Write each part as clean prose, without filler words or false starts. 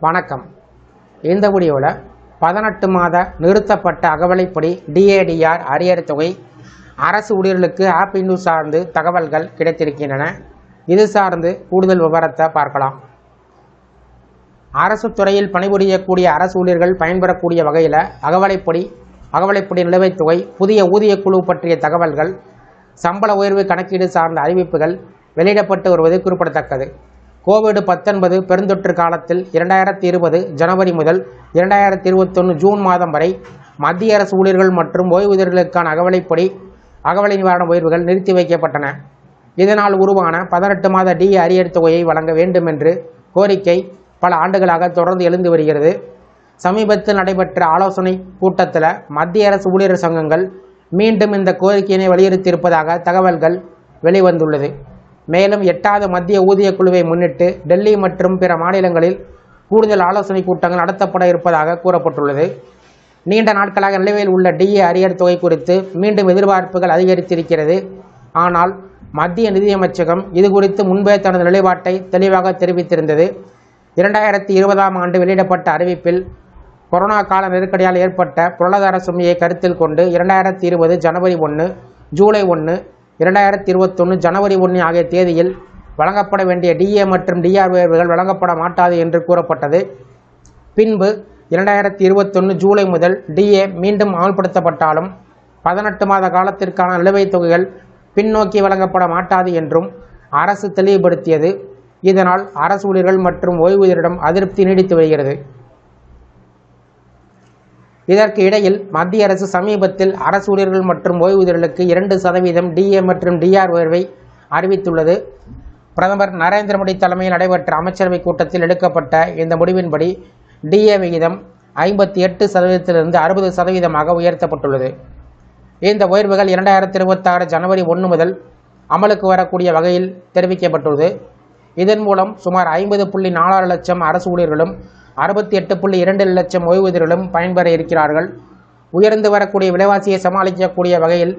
வணக்கம். இந்த வீடியோவில் 18 மாத நிறுத்தப்பட்ட அகவலைப்படி டிஏடிஆர் அரியர் தொகை அரசு ஊழியர்களுக்கு ஆப் நியூஸ் சார்ந்து தகவல்கள் கிடைத்திருக்கின்றன. இது சார்ந்து கூடுதல் விவரத்தை பார்க்கலாம். அரசு துறையில் பணிபுரியக்கூடிய அரசு ஊழியர்கள் பயன்பெறக்கூடிய வகையில் அகவலைப்படி நிலுவைத் தொகை, புதிய ஊதிய குழு பற்றிய தகவல்கள், சம்பள உயர்வு கணக்கீடு சார்ந்த அறிவிப்புகள் வெளியிடப்பட்டு வருவது குறிப்பிடத்தக்கது. கோவிட்-19 பெருந்தொற்று காலத்தில் 2020 ஜனவரி முதல் 2021 ஜூன் மாதம் வரை மத்திய அரசு ஊழியர்கள் மற்றும் ஓய்வூதியர்களுக்கான அகவலை நிவாரண உயர்வுகள் நிறுத்தி வைக்கப்பட்டன. இதனால் உருவான 18 மாத டி அரியர் தொகையை வழங்க வேண்டும் என்று கோரிக்கை பல ஆண்டுகளாக தொடர்ந்து எழுந்து வருகிறது. சமீபத்தில் நடைபெற்ற ஆலோசனை கூட்டத்தில் மத்திய அரசு ஊழியர் சங்கங்கள் மீண்டும் இந்த கோரிக்கையினை வலியுறுத்தியிருப்பதாக தகவல்கள் வெளிவந்துள்ளது. மேலும் 8வது மத்திய ஊதிய குழுவை முன்னிட்டு டெல்லி மற்றும் பிற மாநிலங்களில் கூடுதல் ஆலோசனை கூட்டங்கள் நடத்தப்பட இருப்பதாக கூறப்பட்டுள்ளது. நீண்ட நாட்களாக நிலுவையில் உள்ள டிஏ அரியர் தொகை குறித்து மீண்டும் எதிர்பார்ப்புகள் அதிகரித்திருக்கிறது. ஆனால் மத்திய நிதியமைச்சகம் இது குறித்து முன்பே தனது நிலைப்பாட்டை தெளிவாக தெரிவித்திருந்தது. 2020ஆம் ஆண்டு வெளியிடப்பட்ட அறிவிப்பில் கொரோனா கால நெருக்கடியால் ஏற்பட்ட பொருளாதார சுமையை கருத்தில் கொண்டு 2020 ஜனவரி 1, ஜூலை 1, 2021 ஜனவரி 1 ஆகிய தேதியில் வழங்கப்பட வேண்டிய டிஏ மற்றும் டிஆர் உயர்வுகள் வழங்கப்பட மாட்டாது என்று கூறப்பட்டது. பின்பு 2021 ஜூலை முதல் டிஏ மீண்டும் அமல்படுத்தப்பட்டாலும் 18 மாத காலத்திற்கான நிலுவைத் தொகைகள் பின்னோக்கி வழங்கப்பட மாட்டாது என்றும் அரசு தெளிவுபடுத்தியது. இதனால் அரசு ஊழியர்கள் மற்றும் ஓய்வூதியரிடம் அதிருப்தி நீடித்து வருகிறது. இதற்கு இடையில் மத்திய அரசு சமீபத்தில் அரசு ஊழியர்கள் மற்றும் ஓய்வூதியர்களுக்கு 2% டிஏ மற்றும் டிஆர் உயர்வை அறிவித்துள்ளது. பிரதமர் நரேந்திர மோடி தலைமையில் நடைபெற்ற அமைச்சரவை கூட்டத்தில் எடுக்கப்பட்ட இந்த முடிவின்படி டிஏ விகிதம் 58%லிருந்து 60%ஆக உயர்த்தப்பட்டுள்ளது. இந்த உயர்வுகள் 2026 ஜனவரி 1 முதல் அமலுக்கு வரக்கூடிய வகையில் தெரிவிக்கப்பட்டுள்ளது. இதன் மூலம் சுமார் 50.46 லட்சம் அரசு ஊழியர்களும் 68.2 லட்சம் ஓய்வூதியர்களும் பயன்பெற இருக்கிறார்கள். உயர்ந்து வரக்கூடிய விலைவாசியை சமாளிக்கக்கூடிய வகையில்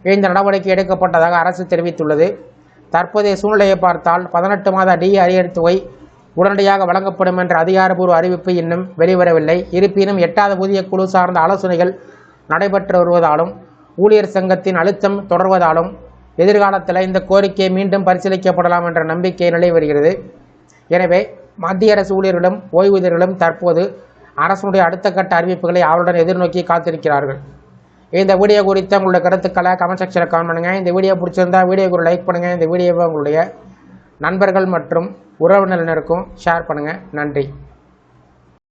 இந்த நடவடிக்கை எடுக்கப்பட்டதாக அரசு தெரிவித்துள்ளது. தற்போதைய சூழ்நிலையை பார்த்தால் 18 மாத டி அரியர் தொகை உடனடியாக வழங்கப்படும் என்ற அதிகாரப்பூர்வ அறிவிப்பு இன்னும் வெளிவரவில்லை. இருப்பினும் 8வது ஊதிய குழு சார்ந்த ஆலோசனைகள் நடைபெற்று வருவதாலும் ஊழியர் சங்கத்தின் அழுத்தம் தொடர்வதாலும் எதிர்காலத்தில் இந்த கோரிக்கை மீண்டும் பரிசீலிக்கப்படலாம் என்ற நம்பிக்கை நிலை வருகிறது. எனவே மத்திய அரசு ஊழியர்களும் ஓய்வூதியர்களும் தற்போது அரசுடைய அடுத்த கட்ட அறிவிப்புகளை அவருடன் எதிர்நோக்கி காத்திருக்கிறார்கள். இந்த வீடியோ குறித்த உங்களுடைய கருத்துக்களை கமெண்ட் செக்ஷனில் கமெண்ட் பண்ணுங்கள். இந்த வீடியோ பிடிச்சிருந்தா வீடியோக்கு லைக் பண்ணுங்கள். இந்த வீடியோவை உங்களுடைய நண்பர்கள் மற்றும் உறவினருக்கும் ஷேர் பண்ணுங்கள். நன்றி.